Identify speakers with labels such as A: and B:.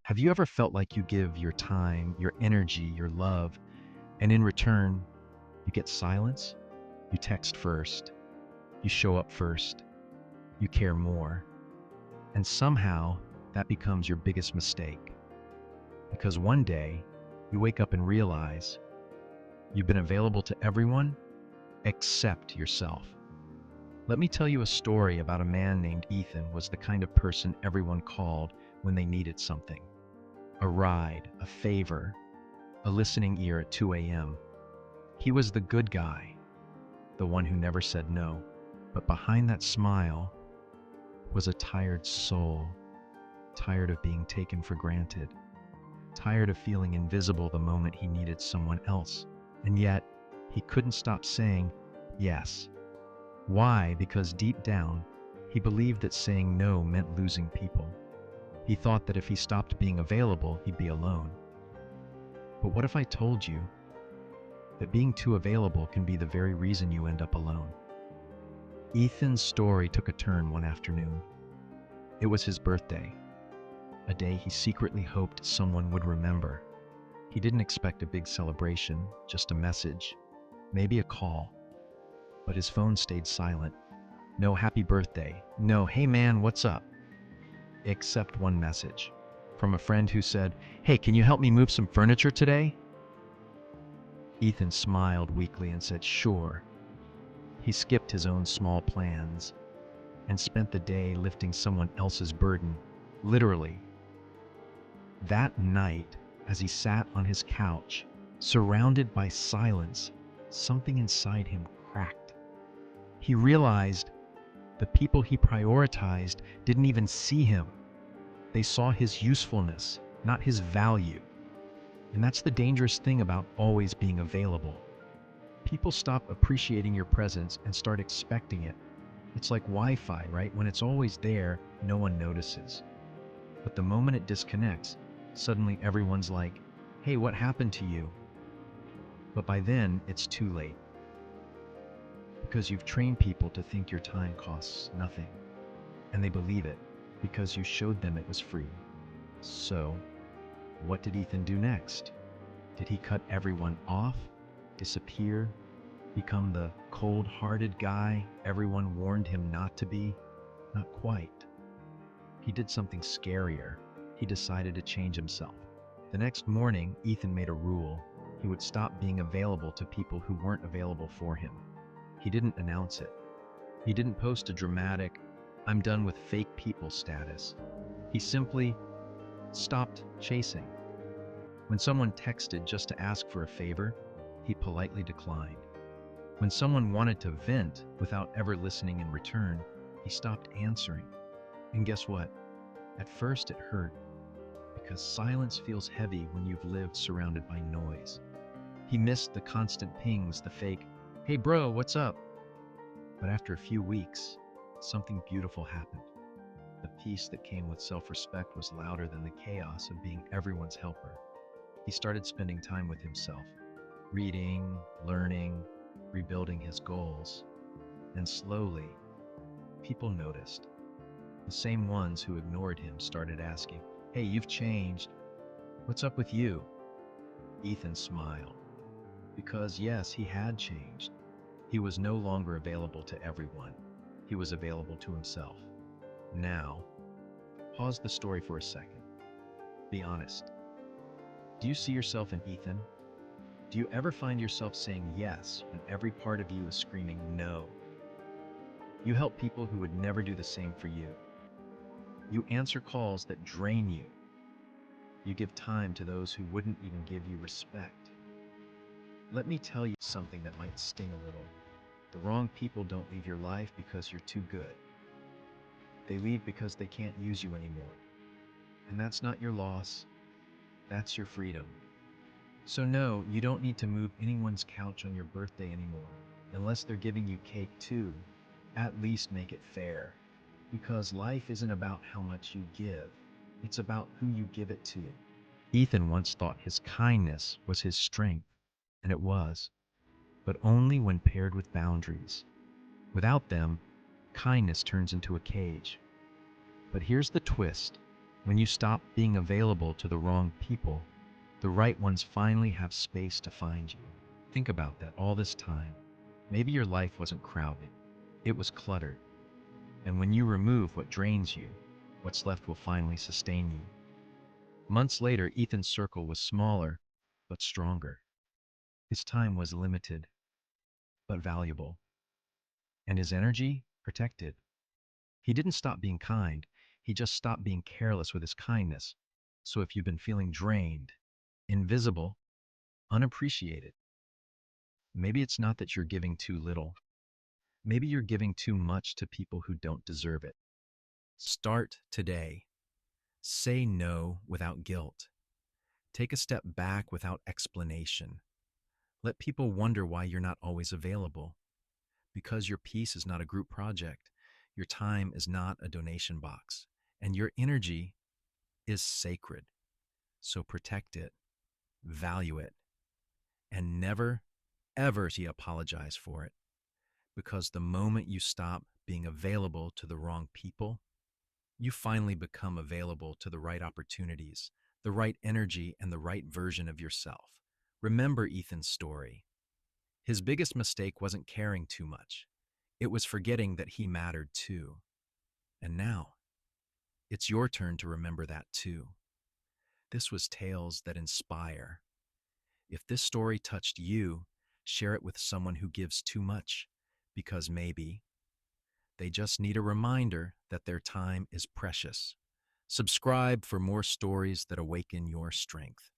A: Have you ever felt like you give your time, your energy, your love, and in return, you get silence? You text first, you show up first, you care more, and somehow that becomes your biggest mistake. Because one day, you wake up and realize you've been available to everyone except yourself. Let me tell you a story about a man named Ethan was the kind of person everyone called when they needed something. A ride, a favor, a listening ear at 2 a.m. He was the good guy, the one who never said no. But behind that smile was a tired soul, tired of being taken for granted, tired of feeling invisible the moment he needed someone else. And yet, he couldn't stop saying yes. Why? Because deep down, he believed that saying no meant losing people. He thought that if he stopped being available, he'd be alone. But what if I told you that being too available can be the very reason you end up alone? Ethan's story took a turn one afternoon. It was his birthday, a day he secretly hoped someone would remember. He didn't expect a big celebration, just a message, maybe a call. But his phone stayed silent. No happy birthday, no hey man, what's up? Except one message from a friend who said, "Hey, can you help me move some furniture today?" Ethan smiled weakly and said, "Sure." He skipped his own small plans and spent the day lifting someone else's burden, literally. That night, as he sat on his couch, surrounded by silence, something inside him cracked. He realized the people he prioritized didn't even see him. They saw his usefulness, not his value. And that's the dangerous thing about always being available. People stop appreciating your presence and start expecting it. It's like Wi-Fi, right? When it's always there, no one notices. But the moment it disconnects, suddenly everyone's like, "Hey, what happened to you?" But by then, it's too late. Because you've trained people to think your time costs nothing. And they believe it because you showed them it was free. So, what did Ethan do next? Did he cut everyone off, disappear, become the cold-hearted guy everyone warned him not to be? Not quite. He did something scarier. He decided to change himself. The next morning, Ethan made a rule. He would stop being available to people who weren't available for him. He didn't announce it. He didn't post a dramatic, "I'm done with fake people" status. He simply stopped chasing. When someone texted just to ask for a favor, he politely declined. When someone wanted to vent without ever listening in return, he stopped answering. And guess what? At first it hurt, because silence feels heavy when you've lived surrounded by noise. He missed the constant pings, the fake, "Hey bro, what's up?" But after a few weeks, something beautiful happened. The peace that came with self-respect was louder than the chaos of being everyone's helper. He started spending time with himself, reading, learning, rebuilding his goals. And slowly, people noticed. The same ones who ignored him started asking, "Hey, you've changed. What's up with you?" Ethan smiled. Because yes, he had changed. He was no longer available to everyone. He was available to himself. Now, pause the story for a second. Be honest. Do you see yourself in Ethan? Do you ever find yourself saying yes when every part of you is screaming no? You help people who would never do the same for you. You answer calls that drain you. You give time to those who wouldn't even give you respect. Let me tell you something that might sting a little. The wrong people don't leave your life because you're too good. They leave because they can't use you anymore. And that's not your loss. That's your freedom. So no, you don't need to move anyone's couch on your birthday anymore. Unless they're giving you cake too, at least make it fair. Because life isn't about how much you give. It's about who you give it to. Ethan once thought his kindness was his strength, and it was, but only when paired with boundaries. Without them, kindness turns into a cage. But here's the twist. When you stop being available to the wrong people, the right ones finally have space to find you. Think about that all this time. Maybe your life wasn't crowded, it was cluttered. And when you remove what drains you, what's left will finally sustain you. Months later, Ethan's circle was smaller, but stronger. His time was limited, but valuable, and his energy protected. He didn't stop being kind, he just stopped being careless with his kindness. So if you've been feeling drained, invisible, unappreciated, maybe it's not that you're giving too little. Maybe you're giving too much to people who don't deserve it. Start today. Say no without guilt. Take a step back without explanation. Let people wonder why you're not always available. Because your peace is not a group project. Your time is not a donation box. And your energy is sacred. So protect it, value it, and never, ever apologize for it. Because the moment you stop being available to the wrong people, you finally become available to the right opportunities, the right energy, and the right version of yourself. Remember Ethan's story. His biggest mistake wasn't caring too much. It was forgetting that he mattered too. And now, it's your turn to remember that too. This was Tales That Inspire. If this story touched you, share it with someone who gives too much, because maybe they just need a reminder that their time is precious. Subscribe for more stories that awaken your strength.